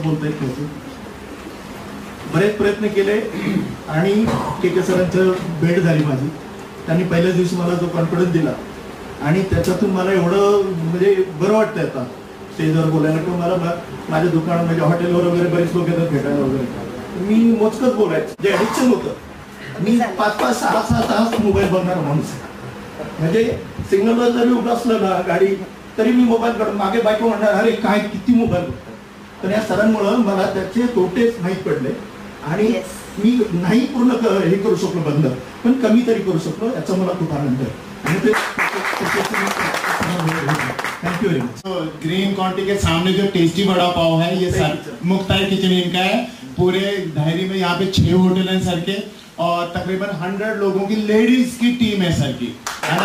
बोलता येत नव्हतं. बरेच प्रयत्न केले आणि के सरांचं भेट झाली माझी. त्यांनी पहिल्याच दिवशी मला जो कॉन्फिडन्स दिला आणि त्याच्यातून मला एवढं म्हणजे बरं वाटतं आता स्टेजवर बोलायला किंवा मला माझ्या दुकानात म्हणजे हॉटेलवर वगैरे बरेच लोक येतात भेटायला वगैरे. मी मोजकच बोलायचं जे ॲडिक्शन होतं. मी 5-5, 6-6 तास मोबाईल बघणार माणूस. म्हणजे सिग्नलवर जरी उभं असलं ना गाडी तरी मी मोबाईल काढून मागे बायको म्हणणार अरे काय किती मोबाईल बघतात. तर या सरांमुळं मला त्याचे तोटेच माहीत पडले आणि मी नाही पूर्ण हे करू शकलो बंद पण कमी तरी करू शकलो याचा मला खूप आनंद आहे. आणि ते thank you very much. Green County के सामने जो टेस्टी वड़ा पाव है ये सर मुक्ताई किचन इनका है. पूरे धैर्य में यहाँ पे 6 होटल हैं सर के और तकरीबन 100 लोगों की लेडीज की टीम है सर की. एंड